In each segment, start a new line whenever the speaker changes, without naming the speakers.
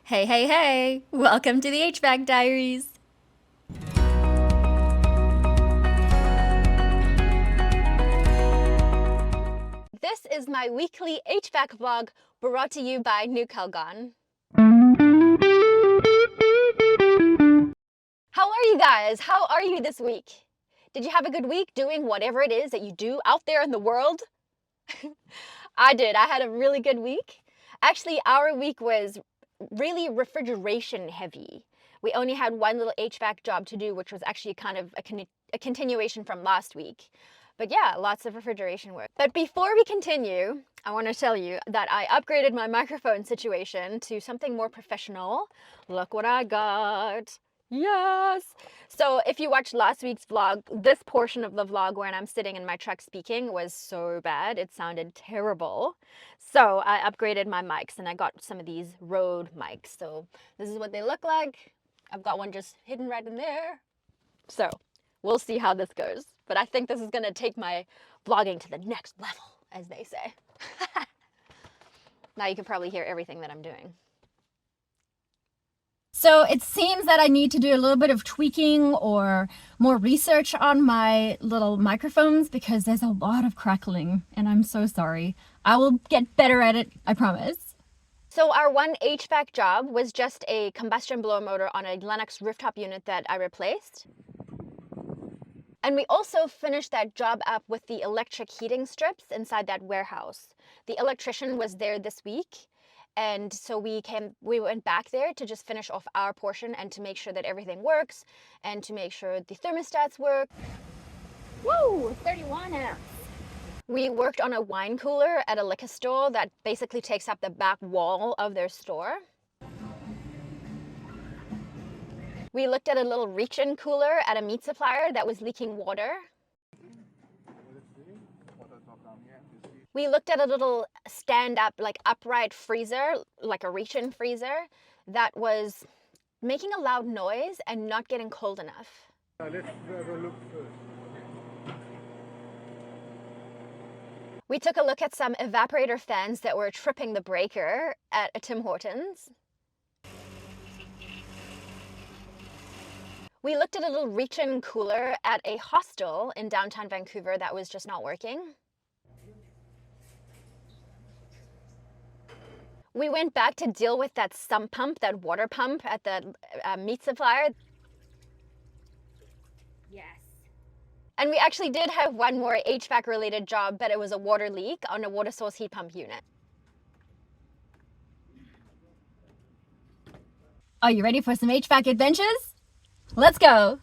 Hey, hey, hey! Welcome to the HVAC Diaries! This is my weekly HVAC vlog brought to you by New Calgon. How are you guys? How are you this week? Did you have a good week doing whatever it is that you do out there in the world? I did. I had a really good week. Actually, our week was really refrigeration heavy. We only had one little HVAC job to do, which was actually kind of a continuation from last week. But yeah, lots of refrigeration work. But before we continue, I want to tell you that I upgraded my microphone situation to something more professional. Look what I got. Yes! So if you watched last week's vlog, this portion of the vlog when I'm sitting in my truck speaking was so bad. It sounded terrible. So I upgraded my mics and I got some of these Rode mics. So this is what they look like. I've got one just hidden right in there. So we'll see how this goes. But I think this is going to take my vlogging to the next level, as they say. Now you can probably hear everything that I'm doing. So it seems that I need to do a little bit of tweaking or more research on my little microphones because there's a lot of crackling and I'm so sorry. I will get better at it, I promise. So our one HVAC job was just a combustion blower motor on a Lennox rooftop unit that I replaced. And we also finished that job up with the electric heating strips inside that warehouse. The electrician was there this week. And so we went back there to just finish off our portion and to make sure that everything works and to make sure the thermostats work. Woo, 31 amps. We worked on a wine cooler at a liquor store that basically takes up the back wall of their store. We looked at a little reach-in cooler at a meat supplier that was leaking water. We looked at a little stand-up, like upright freezer, like a reach-in freezer, that was making a loud noise and not getting cold enough.
Let's have a look first.
We took a look at some evaporator fans that were tripping the breaker at a Tim Hortons. We looked at a little reach-in cooler at a hostel in downtown Vancouver that was just not working. We went back to deal with that sump pump, that water pump at the meat supplier. Yes. And we actually did have one more HVAC related job, but it was a water leak on a water source heat pump unit. Are you ready for some HVAC adventures? Let's go.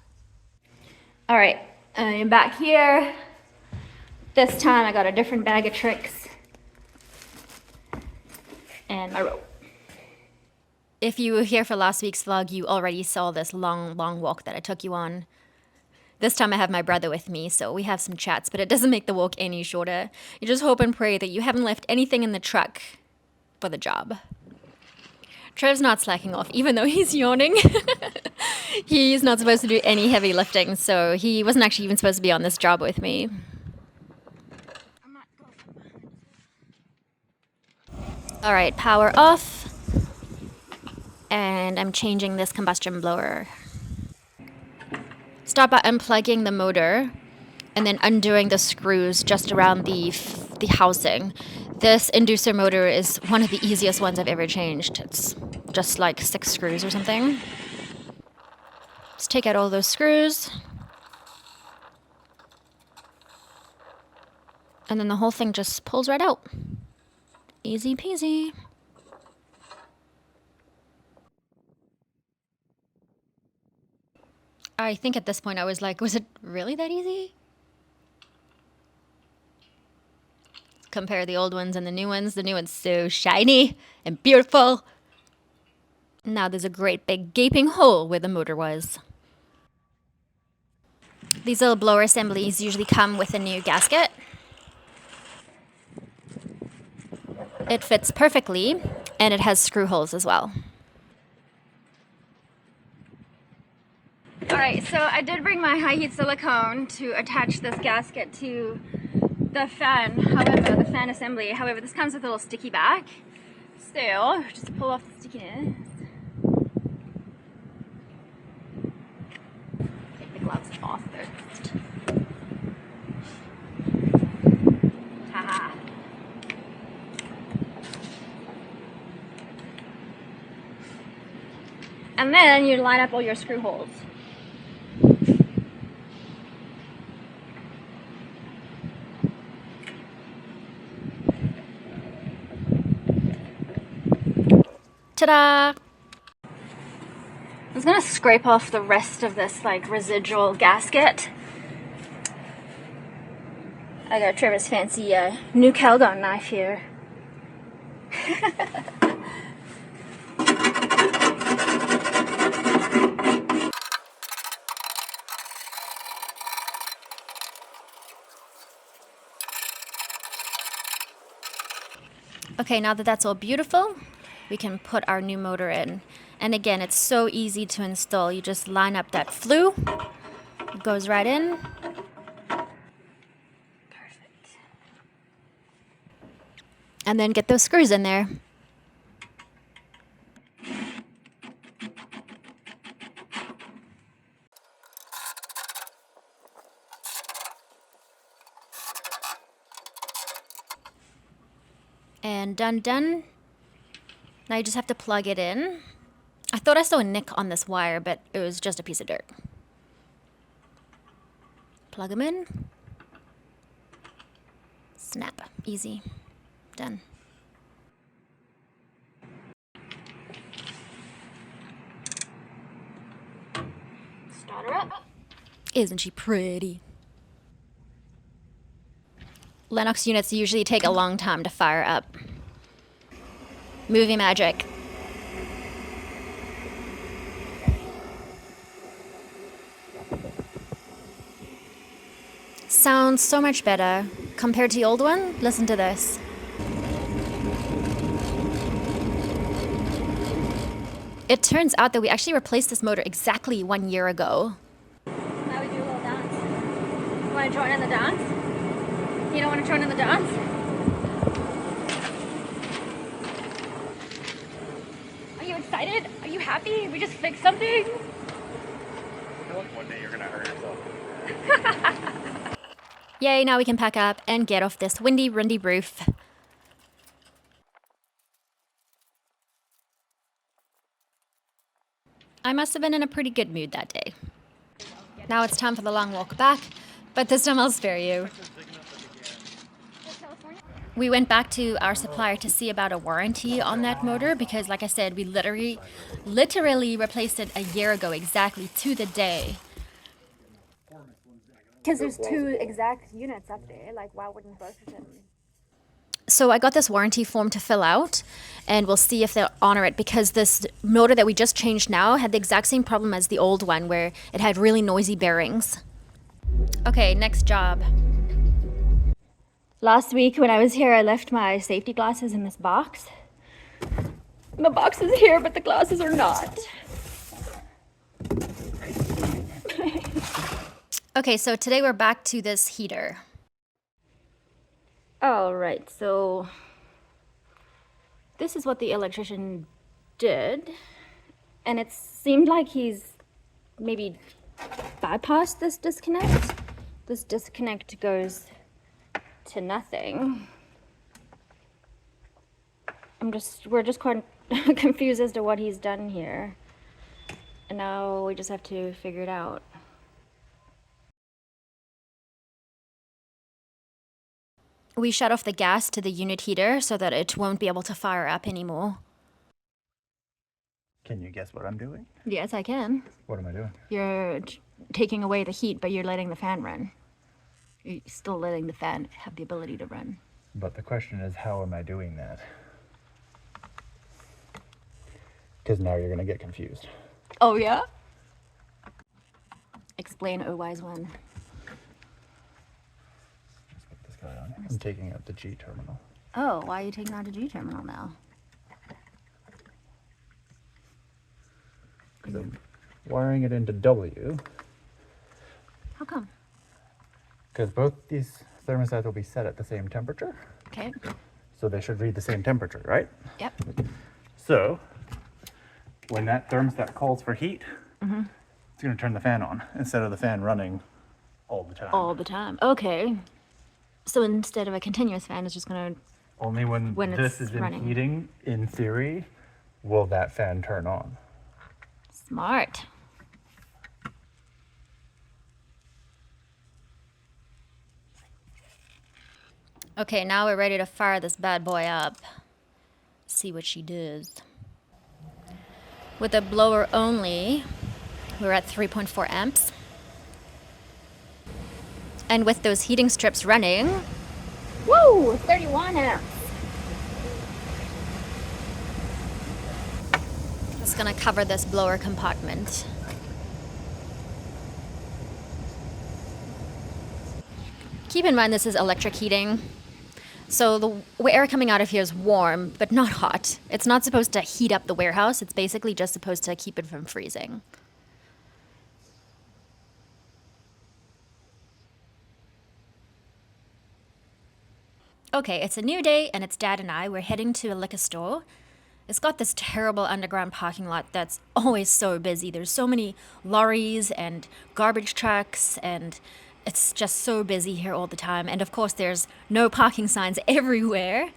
All right, I'm back here. This time I got a different bag of tricks and my rope. If you were here for last week's vlog, you already saw this long walk that I took you on. This time I have my brother with me, so we have some chats, but it doesn't make the walk any shorter. You just hope and pray that you haven't left anything in the truck for the job. Trev's not slacking off, even though he's yawning. He's not supposed to do any heavy lifting, so he wasn't actually even supposed to be on this job with me. All right, power off. And I'm changing this combustion blower. Start by unplugging the motor and then undoing the screws just around the housing. This inducer motor is one of the easiest ones I've ever changed. It's just like 6 screws or something. Let's take out all those screws. And then the whole thing just pulls right out. Easy peasy. I think at this point I was like, was it really that easy? Compare the old ones and the new ones. The new one's so shiny and beautiful. Now there's a great big gaping hole where the motor was. These little blower assemblies usually come with a new gasket. It fits perfectly and it has screw holes as well. Alright, so I did bring my high heat silicone to attach this gasket to the fan, however, the fan assembly. However, this comes with a little sticky back. So, just pull off the stickiness. And then you line up all your screw holes. Ta-da! I was gonna scrape off the rest of this like residual gasket. I got Trevor's fancy new Calgon knife here. Okay, now that that's all beautiful, we can put our new motor in. And again, it's so easy to install. You just line up that flue, it goes right in. Perfect. And then get those screws in there. And done. Now you just have to plug it in. I thought I saw a nick on this wire, but it was just a piece of dirt. Plug them in. Snap. Easy. Done. Start her up. Isn't she pretty? Lennox units usually take a long time to fire up. Movie magic. Sounds so much better compared to the old one. Listen to this. It turns out that we actually replaced this motor exactly 1 year ago. Now we do a little dance. You want to join in the dance? You don't want to join in the dance? Are you excited? Are you happy? We just fixed something?
I feel like one day you're gonna hurt yourself.
Yay, now we can pack up and get off this windy roof. I must have been in a pretty good mood that day. Now it's time for the long walk back, but this time I'll spare you. We went back to our supplier to see about a warranty on that motor because, like I said, we literally replaced it a year ago, exactly to the day. Because there's 2 exact units up there, like why wouldn't both of them? So I got this warranty form to fill out, and we'll see if they'll honor it because this motor that we just changed now had the exact same problem as the old one where it had really noisy bearings. Okay, next job. Last week when I was here, I left my safety glasses in this box. The box is here, but the glasses are not. Okay, so today we're back to this heater. All right, so this is what the electrician did, and it seemed like he's maybe bypassed this disconnect. This disconnect goes to nothing. We're just quite confused as to what he's done here, and now we just have to figure it out. We shut off the gas to the unit heater so that it won't be able to fire up anymore.
Can you guess what I'm doing?
Yes, I can.
What am I doing?
You're taking away the heat, but you're letting the fan run. You're still letting the fan have the ability to run.
But the question is, how am I doing that? Because now you're gonna get confused.
Oh, yeah? Explain, oh wise one.
I'm taking out the G terminal.
Oh, why are you taking out a G terminal now?
Because I'm wiring it into W.
How come?
Because both these thermostats will be set at the same temperature.
Okay.
So they should read the same temperature, right?
Yep.
So when that thermostat calls for heat, it's going to turn the fan on instead of the fan running all the time.
All the time. Okay. So instead of a continuous fan, it's just going to...
Only when this
it's
is in
running.
heating, in theory, will that fan turn on.
Smart. Okay, now we're ready to fire this bad boy up. See what she does. With a blower only, we're at 3.4 amps. And with those heating strips running, woo, 31 amps. It's gonna cover this blower compartment. Keep in mind this is electric heating. So the air coming out of here is warm, but not hot. It's not supposed to heat up the warehouse. It's basically just supposed to keep it from freezing. Okay, it's a new day, and it's Dad and I. We're heading to a liquor store. It's got this terrible underground parking lot that's always so busy. There's so many lorries and garbage trucks, and it's just so busy here all the time. And of course, there's no parking signs everywhere.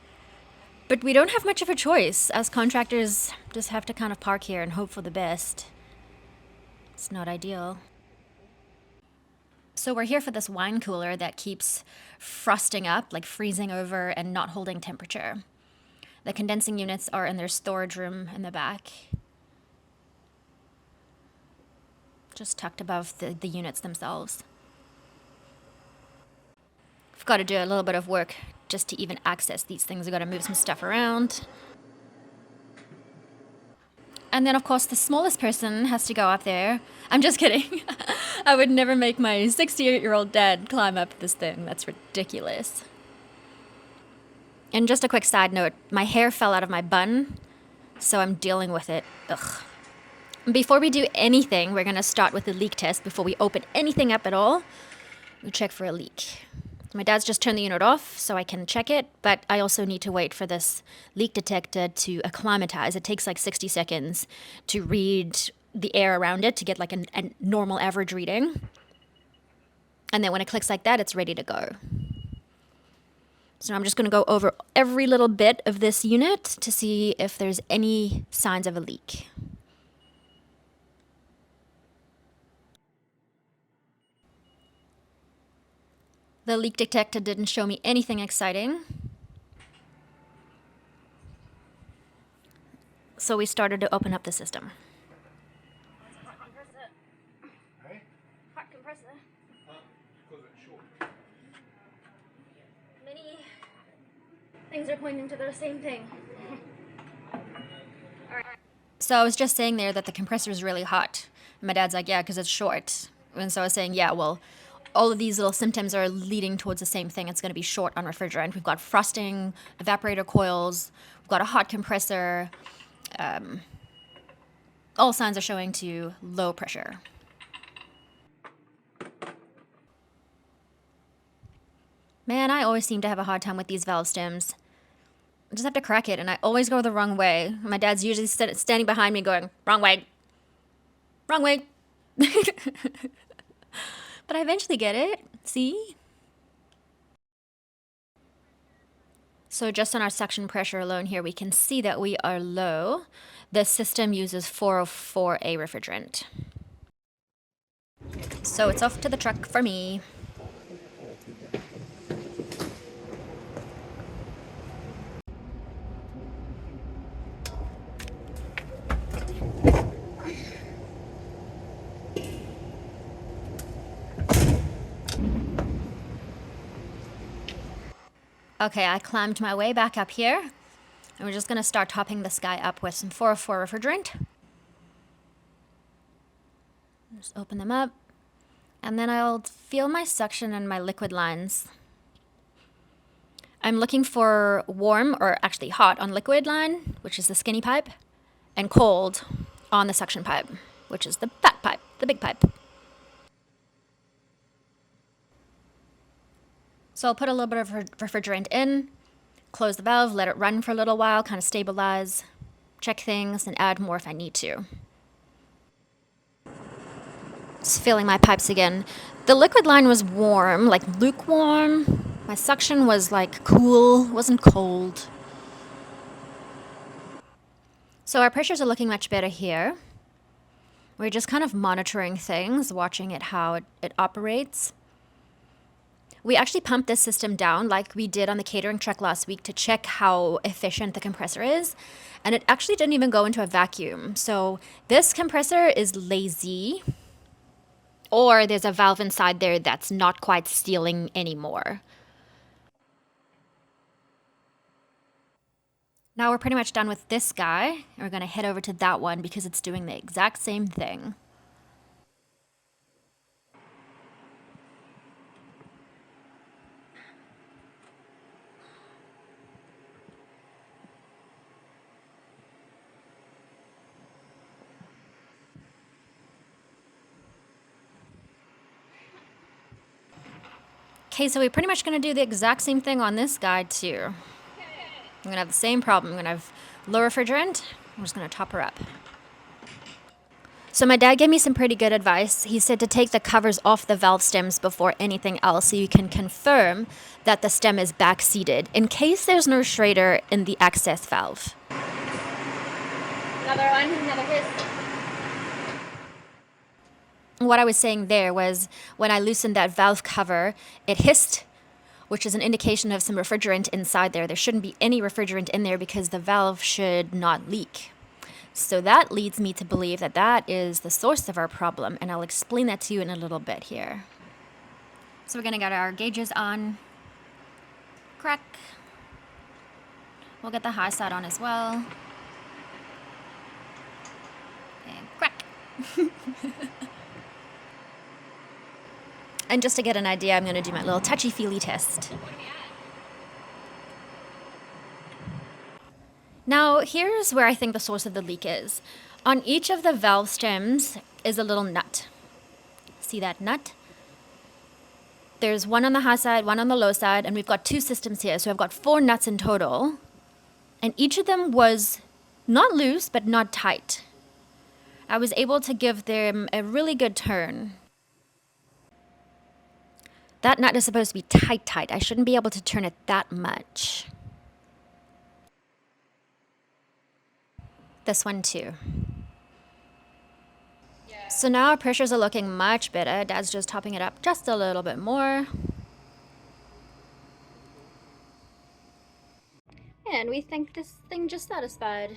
But we don't have much of a choice. As contractors, just have to kind of park here and hope for the best. It's not ideal. So we're here for this wine cooler that keeps frosting up, like freezing over and not holding temperature. The condensing units are in their storage room in the back, just tucked above the units themselves. We've got to do a little bit of work just to even access these things. We've got to move some stuff around. And then, of course, the smallest person has to go up there. I'm just kidding. I would never make my 68-year-old dad climb up this thing. That's ridiculous. And just a quick side note, my hair fell out of my bun, so I'm dealing with it. Ugh. Before we do anything, we're going to start with the leak test. Before we open anything up at all, we check for a leak. My dad's just turned the unit off so I can check it, but I also need to wait for this leak detector to acclimatize. It takes like 60 seconds to read the air around it to get like a normal average reading. And then when it clicks like that, it's ready to go. So I'm just going to go over every little bit of this unit to see if there's any signs of a leak. The leak detector didn't show me anything exciting. So we started to open up the system. Hot compressor.
Hey?
Hot compressor.
Because it's short.
Many things are pointing to the same thing. All right. So I was just saying there that the compressor is really hot. And my dad's like, yeah, because it's short. And so I was saying, yeah, well, all of these little symptoms are leading towards the same thing. It's going to be short on refrigerant. We've got frosting, evaporator coils, we've got a hot compressor. All signs are showing to low pressure. Man, I always seem to have a hard time with these valve stems. I just have to crack it, and I always go the wrong way. My dad's usually standing behind me going, wrong way, wrong way. But I eventually get it, see? So just on our suction pressure alone here, we can see that we are low. The system uses 404A refrigerant. So it's off to the truck for me. Okay, I climbed my way back up here, and we're just going to start topping this guy up with some 404 refrigerant. Just open them up, and then I'll feel my suction and my liquid lines. I'm looking for warm, or actually hot, on liquid line, which is the skinny pipe, and cold on the suction pipe, which is the fat pipe, the big pipe. So I'll put a little bit of refrigerant in, close the valve, let it run for a little while, kind of stabilize, check things, and add more if I need to. Just filling my pipes again. The liquid line was warm, like lukewarm. My suction was like cool, wasn't cold. So our pressures are looking much better here. We're just kind of monitoring things, watching it how it operates. We actually pumped this system down like we did on the catering truck last week to check how efficient the compressor is. And it actually didn't even go into a vacuum. So this compressor is lazy, or there's a valve inside there that's not quite stealing anymore. Now we're pretty much done with this guy. We're going to head over to that one because it's doing the exact same thing. Okay, so we're pretty much going to do the exact same thing on this guy too. I'm going to have the same problem. I'm going to have low refrigerant. I'm just going to top her up. So my dad gave me some pretty good advice. He said to take the covers off the valve stems before anything else so you can confirm that the stem is back-seated in case there's no Schrader in the access valve. Another one, another hiss. What I was saying there was when I loosened that valve cover, it hissed, which is an indication of some refrigerant inside there. There shouldn't be any refrigerant in there because the valve should not leak. So that leads me to believe that that is the source of our problem, and I'll explain that to you in a little bit here. So we're going to get our gauges on. Crack. We'll get the high side on as well. And crack. And just to get an idea, I'm going to do my little touchy-feely test. Now, here's where I think the source of the leak is. On each of the valve stems is a little nut. See that nut? There's one on the high side, one on the low side, and we've got two systems here. So I've got 4 nuts in total. And each of them was not loose, but not tight. I was able to give them a really good turn. That nut is supposed to be tight. I shouldn't be able to turn it that much. This one too. So now our pressures are looking much better. Dad's just topping it up just a little bit more. And we think this thing just satisfied.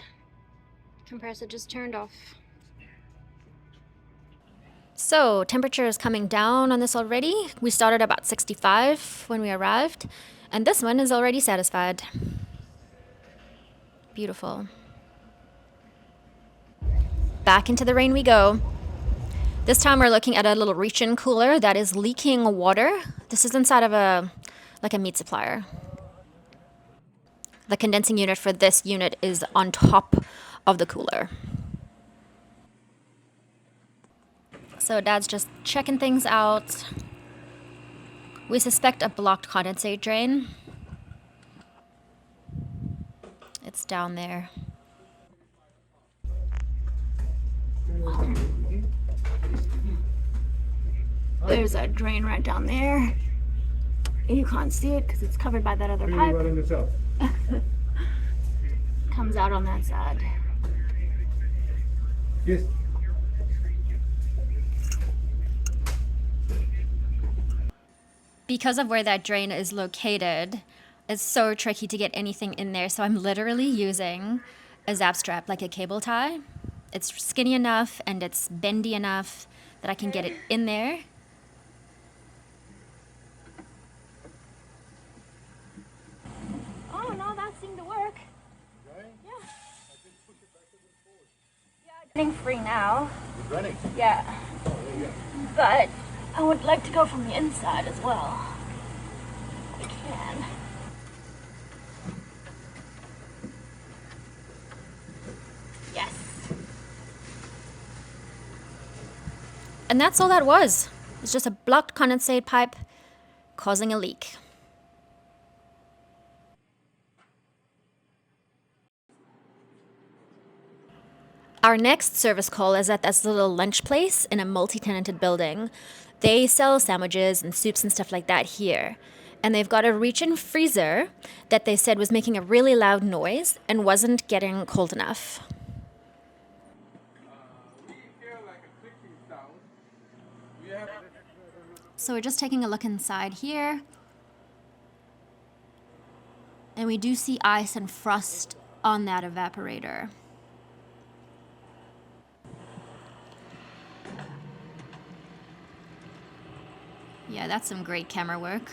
Compressor just turned off. So temperature is coming down on this already. We started about 65 when we arrived, and this one is already satisfied. Beautiful. Back into the rain we go. This time we're looking at a little reach-in cooler that is leaking water. This is inside of a meat supplier. The condensing unit for this unit is on top of the cooler. So Dad's just checking things out. We suspect a blocked condensate drain. It's down there. There's a drain right down there. You can't see it because it's covered by that other pipe. Comes out on that side. Yes. Because of where that drain is located, it's so tricky to get anything in there. So I'm literally using a zap strap, like a cable tie. It's skinny enough and it's bendy enough that I can get it in there. Oh no, that seemed to work. Right? Yeah. I just push it backwards and forward. Yeah, it's running free now. It's running? Yeah. Oh, there you go. But I would like to go from the inside as well. We can. Yes. And that's all that was. It's just a blocked condensate pipe causing a leak. Our next service call is at this little lunch place in a multi-tenanted building. They sell sandwiches and soups and stuff like that here. And they've got a reach-in freezer that they said was making a really loud noise and wasn't getting cold enough.
We feel like a
So we're just taking a look inside here. And we do see ice and frost on that evaporator. Yeah, that's some great camera work.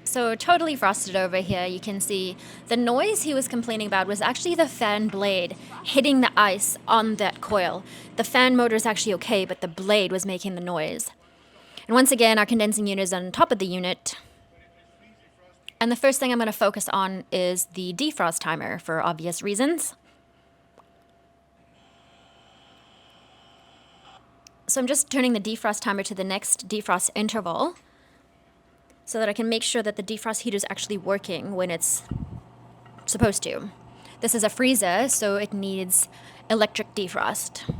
So totally frosted over here. You can see the noise he was complaining about was actually the fan blade hitting the ice on that coil. The fan motor is actually okay, but the blade was making the noise. And once again, our condensing unit is on top of the unit. And the first thing I'm going to focus on is the defrost timer for obvious reasons. So I'm just turning the defrost timer to the next defrost interval so that I can make sure that the defrost heater is actually working when it's supposed to. This is a freezer, so it needs electric defrost.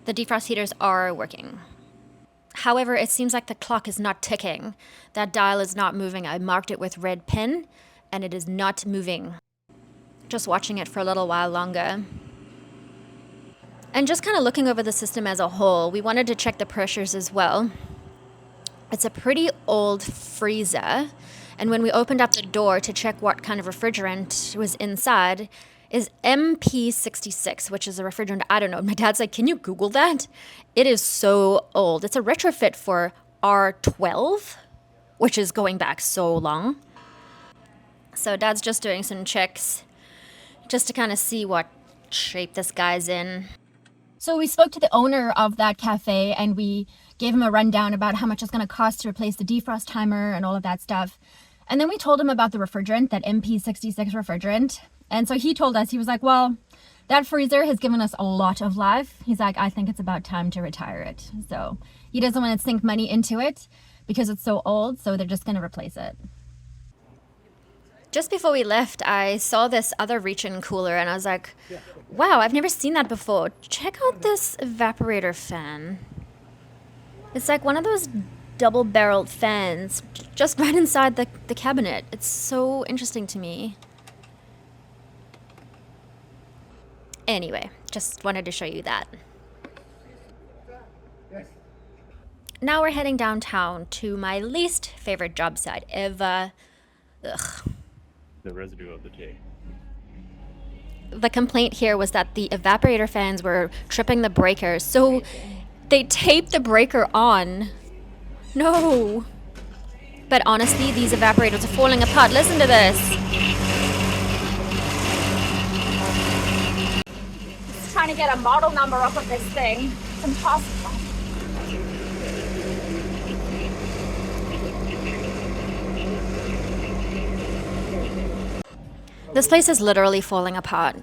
The defrost heaters are working. However, it seems like the clock is not ticking. That dial is not moving. I marked it with red pin, and it is not moving. Just watching it for a little while longer. And just kind of looking over the system as a whole, we wanted to check the pressures as well. It's a pretty old freezer, and when we opened up the door to check what kind of refrigerant was inside, is MP66, which is a refrigerant, I don't know. My dad's like, can you Google that? It is so old. It's a retrofit for R12, which is going back so long. So Dad's just doing some checks just to kind of see what shape this guy's in. So we spoke to the owner of that cafe and we gave him a rundown about how much it's going to cost to replace the defrost timer and all of that stuff. And then we told him about the refrigerant, that MP66 refrigerant. And so he told us, he was like, well, that freezer has given us a lot of life. He's like, I think it's about time to retire it. So he doesn't want to sink money into it because it's so old, so they're just going to replace it. Just before we left, I saw this other reach-in cooler and I was like, wow, I've never seen that before. Check out this evaporator fan. It's like one of those double-barreled fans just right inside the cabinet. It's so interesting to me. Anyway, just wanted to show you that. Now we're heading downtown to my least favorite job site ever. Ugh.
The residue of the tea.
The complaint here was that the evaporator fans were tripping the breakers, so they taped the breaker on. No. But honestly, these evaporators are falling apart. Listen to this.
Just trying to get a model number up of this thing. It's impossible.
This place is literally falling apart.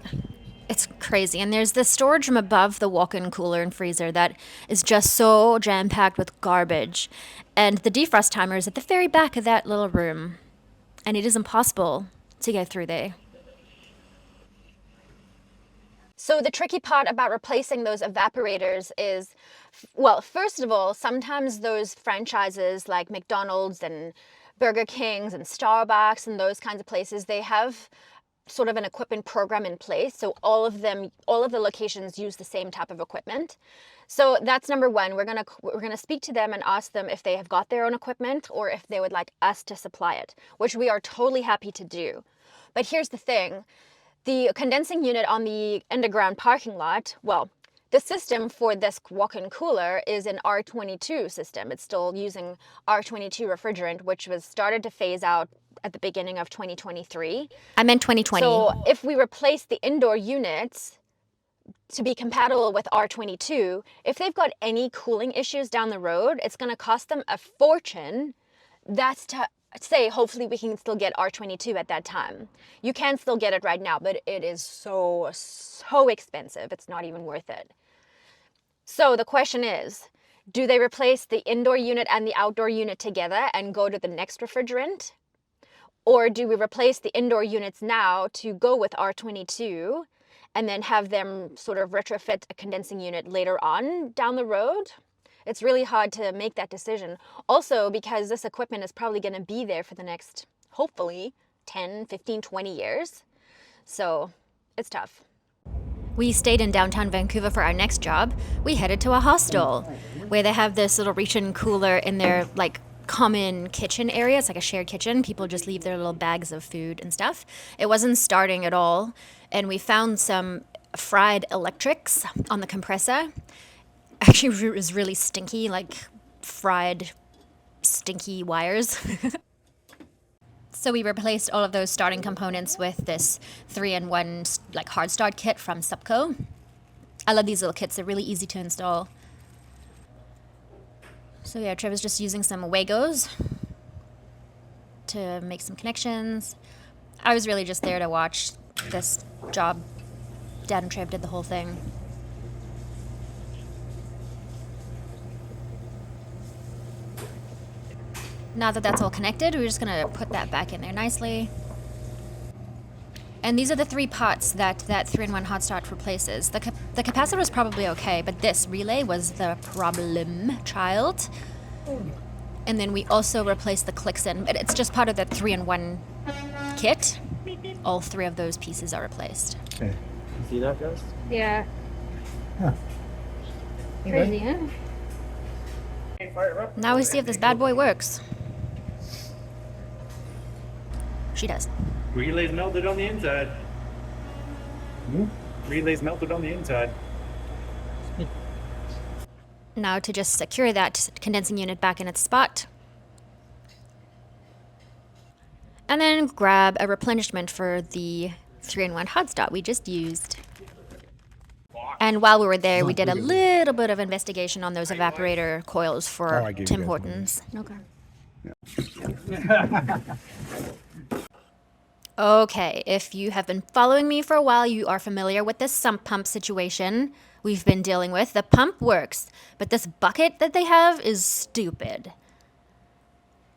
It's crazy. And there's this storage room above the walk-in cooler and freezer that is just so jam-packed with garbage. And the defrost timer is at the very back of that little room. And it is impossible to get through there. So the tricky part about replacing those evaporators is, well, first of all, sometimes those franchises like McDonald's and Burger Kings and Starbucks and those kinds of places, they have sort of an equipment program in place. So all of the locations use the same type of equipment. So that's number one. We're gonna speak to them and ask them if they have got their own equipment or if they would like us to supply it, which we are totally happy to do. But here's the thing. The condensing unit on the underground parking lot, well, the system for this walk-in cooler is an R22 system. It's still using R22 refrigerant, which was started to phase out at the beginning of 2023. I meant 2020.
So if we replace the indoor units to be compatible with R22, if they've got any cooling issues down the road, it's going to cost them a fortune. That's to say, hopefully we can still get R22 at that time. You can still get it right now, but it is so expensive. It's not even worth it. So the question is, do they replace the indoor unit and the outdoor unit together and go to the next refrigerant? Or do we replace the indoor units now to go with R22 and then have them sort of retrofit a condensing unit later on down the road? It's really hard to make that decision. Also, because this equipment is probably going to be there for the next, hopefully, 10, 15, 20 years. So it's tough. we stayed in downtown Vancouver for our next job, we headed to a hostel where they have this little reach-in cooler in their like common kitchen area. It's like a shared kitchen. People just leave their little bags of food and stuff. It wasn't starting at all, and we found some fried electrics on the compressor. Actually, it was really stinky, like fried stinky wires. So we replaced all of those starting components with this 3-in-1 like hard start kit from Supco. I love these little kits. They're really easy to install. So yeah, Trevor's just using some Wagos to make some connections. I was really just there to watch this job. Dad and Trev did the whole thing. Now that that's all connected, we're just gonna put that back in there nicely. And these are the 3 pots that 3-in-1 hot start replaces. The capacitor was probably okay, but this relay was the problem child. And then we also replaced the clicks in, but it's just part of the 3-in-1 kit. All 3 of those pieces are replaced.
Okay.
See that, guys?
Yeah.
Huh.
Crazy, huh?
Now we see if this bad boy works. She does.
Relay's melted on the inside. Relay's melted on the inside.
Now to just secure that condensing unit back in its spot. And then grab a replenishment for the 3-in-1 hot start we just used. And while we were there, we did a little bit of investigation on those evaporator coils for Tim Hortons. Okay. Okay, if you have been following me for a while, you are familiar with this sump pump situation we've been dealing with. The pump works, but this bucket that they have is stupid.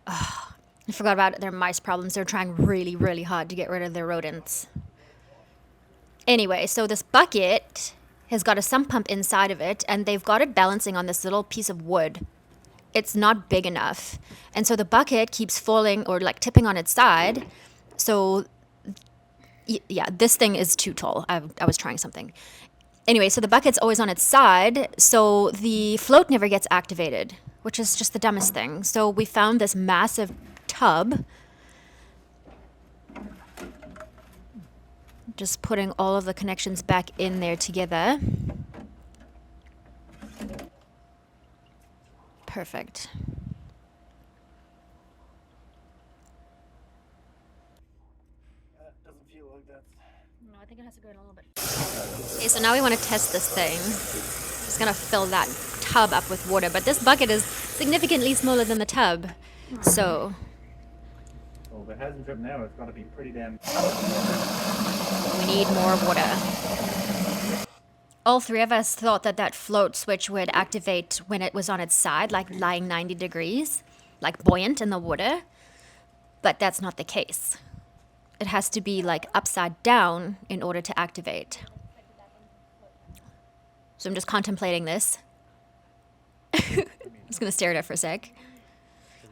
Ugh, I forgot about their mice problems. They're trying really, really hard to get rid of their rodents. Anyway, so this bucket has got a sump pump inside of it, and they've got it balancing on this little piece of wood. It's not big enough. And so the bucket keeps falling or like tipping on its side. So, yeah, this thing is too tall. I was trying something. Anyway, so the bucket's always on its side, so the float never gets activated, which is just the dumbest thing. So we found this massive tub. Just putting all of the connections back in there together. Perfect.
Doesn't feel like that's...
No, I think it has to go in a little bit. Okay, so now we want to test this thing. Just gonna fill that tub up with water, but this bucket is significantly smaller than the tub. So
Well, if it hasn't dripped now, it's gotta be pretty damn...
we need more water. All 3 of us thought that float switch would activate when it was on its side, like lying 90 degrees, like buoyant in the water. But that's not the case. It has to be like upside down in order to activate. So I'm just contemplating this. I'm just gonna stare at it for a sec.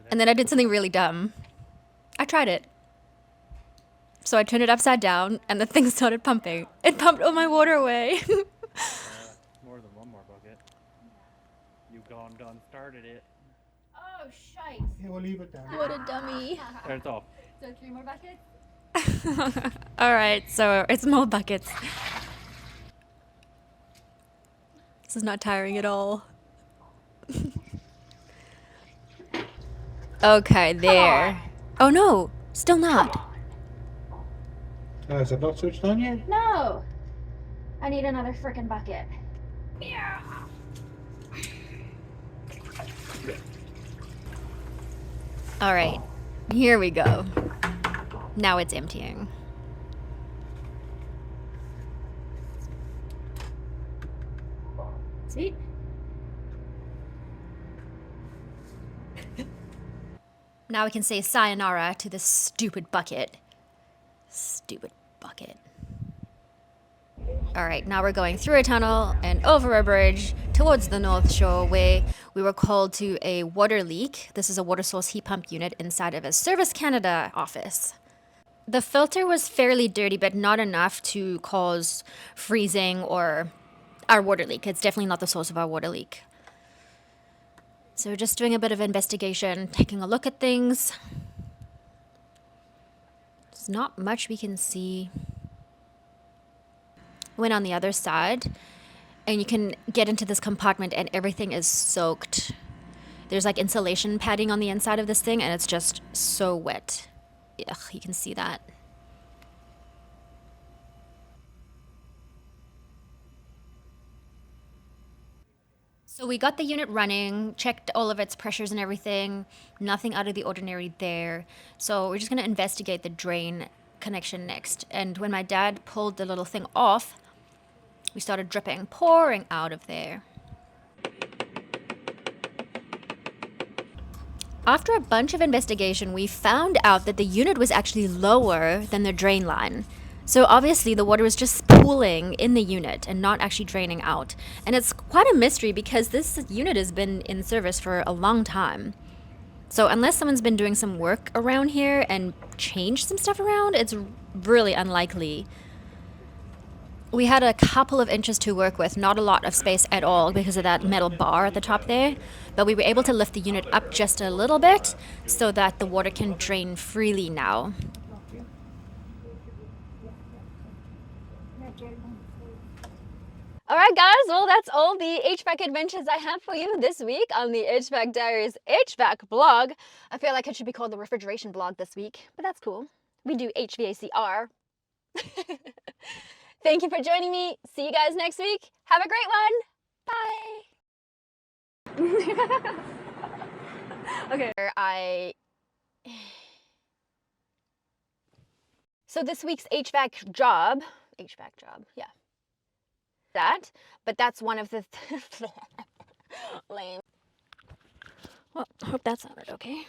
And then I did something really dumb. I tried it. So I turned it upside down and the thing started pumping. It pumped all my water away.
More than one more bucket. You gone done started it.
Oh, shite.
Yeah, we'll leave it there.
What a dummy.
There, it's off.
So 3 more buckets? Alright, so it's more buckets. This is not tiring at all. Okay, there. Oh no, still not.
Is it not switched on yet?
No! I need another frickin' bucket. Yeah. Alright, here we go. Now it's emptying. Sweet. Now we can say sayonara to this stupid bucket. Stupid bucket. Alright, now we're going through a tunnel and over a bridge towards the North Shore where we were called to a water leak. This is a water source heat pump unit inside of a Service Canada office. The filter was fairly dirty, but not enough to cause freezing or our water leak. It's definitely not the source of our water leak. So we're just doing a bit of investigation, taking a look at things. There's not much we can see. Went on the other side, and you can get into this compartment and everything is soaked. There's like insulation padding on the inside of this thing, and it's just so wet. Ugh, you can see that. So we got the unit running, checked all of its pressures and everything, nothing out of the ordinary there. So we're just gonna investigate the drain connection next. And when my dad pulled the little thing off, we started dripping, pouring out of there. After a bunch of investigation, we found out that the unit was actually lower than the drain line. So obviously the water was just pooling in the unit and not actually draining out. And it's quite a mystery because this unit has been in service for a long time. So unless someone's been doing some work around here and changed some stuff around, it's really unlikely. We had a couple of inches to work with, not a lot of space at all because of that metal bar at the top there. But we were able to lift the unit up just a little bit so that the water can drain freely now.
All right, guys, well, that's all the HVAC adventures I have for you this week on the HVAC Diaries HVAC blog. I feel like it should be called the refrigeration blog this week, but that's cool. We do HVACR. Thank you for joining me. See you guys next week. Have a great one. Bye. Okay. So this week's HVAC job, yeah. That, but that's one of the lame. Well, I hope that sounded okay.